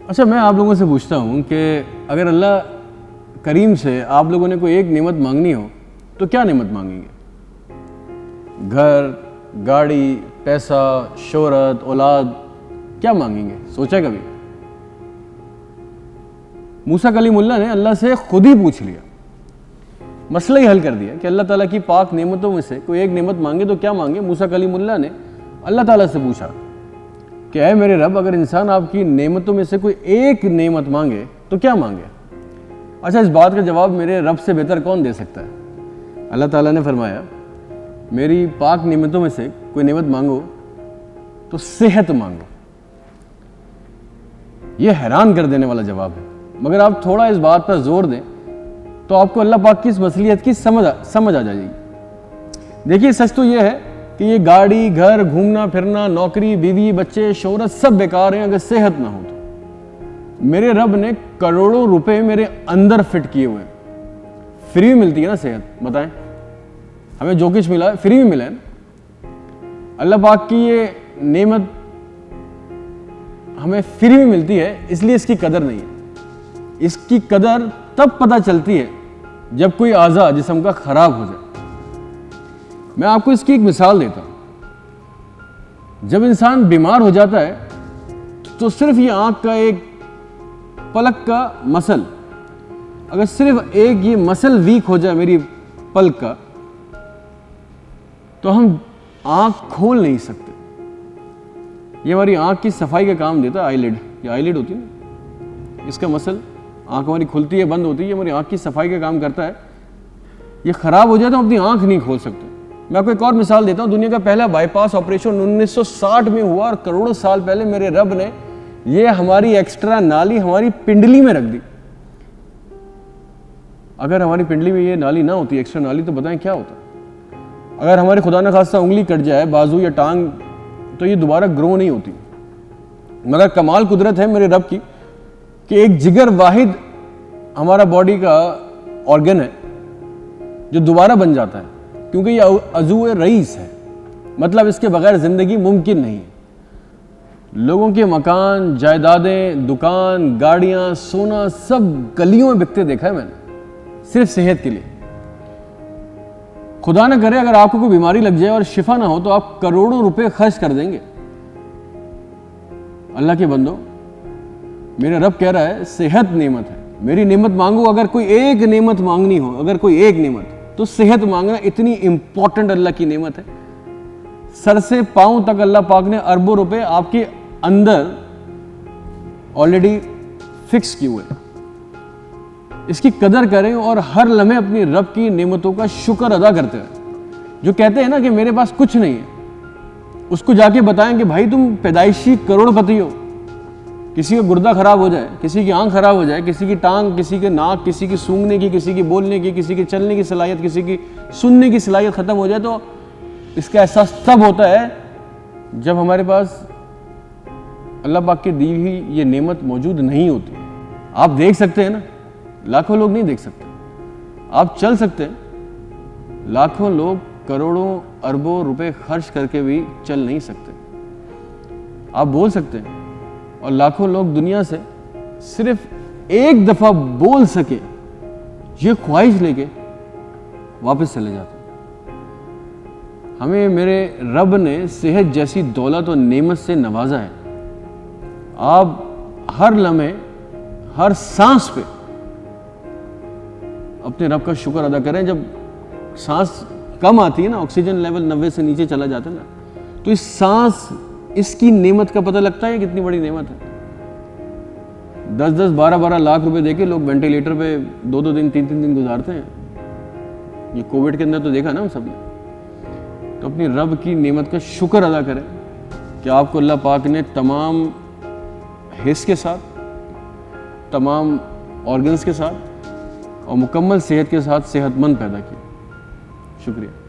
اچھا میں آپ لوگوں سے پوچھتا ہوں کہ اگر اللہ کریم سے آپ لوگوں نے کوئی ایک نعمت مانگنی ہو تو کیا نعمت مانگیں گے؟ گھر، گاڑی، پیسہ، شہرت، اولاد، کیا مانگیں گے؟ سوچا کبھی؟ موسیٰ کلیم اللہ نے اللہ سے خود ہی پوچھ لیا، مسئلہ ہی حل کر دیا کہ اللہ تعالیٰ کی پاک نعمتوں میں سے کوئی ایک نعمت مانگے تو کیا مانگے؟ موسیٰ کلیم اللہ نے اللہ تعالیٰ سے پوچھا کہ اے میرے رب، اگر انسان آپ کی نعمتوں میں سے کوئی ایک نعمت مانگے تو کیا مانگے؟ اچھا اس بات کا جواب میرے رب سے بہتر کون دے سکتا ہے؟ اللہ تعالیٰ نے فرمایا میری پاک نعمتوں میں سے کوئی نعمت مانگو تو صحت مانگو۔ یہ حیران کر دینے والا جواب ہے، مگر آپ تھوڑا اس بات پر زور دیں تو آپ کو اللہ پاک کی اس مصلیحت کی سمجھ آ جائے گی۔ دیکھیے سچ تو یہ ہے کہ یہ گاڑی، گھر، گھومنا پھرنا، نوکری، بیوی، بچے، شہرت سب بیکار ہیں اگر صحت نہ ہو تو۔ میرے رب نے کروڑوں روپے میرے اندر فٹ کیے ہوئے ہیں، فری میں ملتی ہے نا صحت؟ بتائیں، ہمیں جو کچھ ملا ہے فری میں ملا ہے نا؟ اللہ پاک کی یہ نعمت ہمیں فری میں ملتی ہے، اس لیے اس کی قدر نہیں ہے۔ اس کی قدر تب پتہ چلتی ہے جب کوئی اعضاء جسم کا خراب ہو جائے۔ میں آپ کو اس کی ایک مثال دیتا ہوں۔ جب انسان بیمار ہو جاتا ہے تو صرف یہ آنکھ کا ایک پلک کا مسل، اگر صرف ایک یہ مسل ویک ہو جائے میری پلک کا تو ہم آنکھ کھول نہیں سکتے۔ یہ ہماری آنکھ کی صفائی کا کام دیتا ہے، آئی لڈ، یہ آئی لڈ ہوتی ہے نا، اس کا مسل، آنکھ ہماری کھلتی ہے بند ہوتی ہے، یہ ہماری آنکھ کی صفائی کا کام کرتا ہے۔ یہ خراب ہو جائے تو ہم اپنی آنکھ نہیں کھول سکتے۔ میں آپ کو ایک اور مثال دیتا ہوں۔ دنیا کا پہلا بائی پاس آپریشن 1960 میں ہوا اور کروڑوں سال پہلے میرے رب نے یہ ہماری ایکسٹرا نالی ہماری پنڈلی میں رکھ دی۔ اگر ہماری پنڈلی میں یہ نالی نہ ہوتی، ایکسٹرا نالی، تو بتائیں کیا ہوتا؟ اگر ہماری خدا نہ خواستہ انگلی کٹ جائے، بازو یا ٹانگ، تو یہ دوبارہ گرو نہیں ہوتی۔ مگر کمال قدرت ہے میرے رب کی کہ ایک جگر واحد ہمارا باڈی کا آرگن ہے جو دوبارہ بن جاتا ہے، کیونکہ یہ عضو رئیس ہے، مطلب اس کے بغیر زندگی ممکن نہیں ہے۔ لوگوں کے مکان، جائیدادیں، دکان، گاڑیاں، سونا سب گلیوں میں بکتے دیکھا ہے میں نے، صرف صحت کے لیے۔ خدا نہ کرے اگر آپ کو کوئی بیماری لگ جائے اور شفا نہ ہو تو آپ کروڑوں روپے خرچ کر دیں گے۔ اللہ کے بندو، میرا رب کہہ رہا ہے صحت نعمت ہے، میری نعمت مانگو۔ اگر کوئی ایک نعمت مانگنی ہو، اگر کوئی ایک نعمت، تو صحت مانگنا اتنی امپورٹنٹ اللہ کی نعمت ہے۔ سر سے پاؤں تک اللہ پاک نے اربوں روپے آپ کے اندر آلریڈی فکس کیے ہوئے۔ اس کی قدر کریں اور ہر لمحے اپنی رب کی نعمتوں کا شکر ادا کرتے رہیں۔ جو کہتے ہیں نا کہ میرے پاس کچھ نہیں ہے، اس کو جا کے بتائیں کہ بھائی تم پیدائشی کروڑ پتی ہو۔ کسی کا گردہ خراب ہو جائے، کسی کی آنکھ خراب ہو جائے، کسی کی ٹانگ، کسی کے ناک، کسی کی سونگنے کی، کسی کی بولنے کی، کسی کی چلنے کی صلاحیت، کسی کی سننے کی صلاحیت ختم ہو جائے، تو اس کا احساس تب ہوتا ہے جب ہمارے پاس اللہ پاک کی دی ہوئی یہ نعمت موجود نہیں ہوتی۔ آپ دیکھ سکتے ہیں نا، لاکھوں لوگ نہیں دیکھ سکتے۔ آپ چل سکتے ہیں، لاکھوں لوگ کروڑوں اربوں روپے خرچ کر کے بھی چل نہیں سکتے۔ آپ بول سکتے ہیں، اور لاکھوں لوگ دنیا سے صرف ایک دفعہ بول سکے یہ خواہش لے کے واپس چلے جاتے ہیں۔ ہمیں میرے رب نے صحت جیسی دولت اور نعمت سے نوازا ہے۔ آپ ہر لمحے، ہر سانس پہ اپنے رب کا شکر ادا کریں۔ جب سانس کم آتی ہے نا، آکسیجن لیول 90 سے نیچے چلا جاتا ہے نا، تو اس سانس، اس کی نعمت کا پتہ لگتا ہے کتنی بڑی نعمت ہے۔ 10-10 12-12 لاکھ روپے دے کے لوگ وینٹیلیٹر پہ 2-2 دن 3-3 دن گزارتے ہیں۔ یہ کووڈ کے اندر تو دیکھا نا ہم سب نے۔ تو اپنی رب کی نعمت کا شکر ادا کریں کہ آپ کو اللہ پاک نے تمام حس کے ساتھ، تمام آرگنز کے ساتھ اور مکمل صحت کے ساتھ صحت مند پیدا کیا۔ شکریہ۔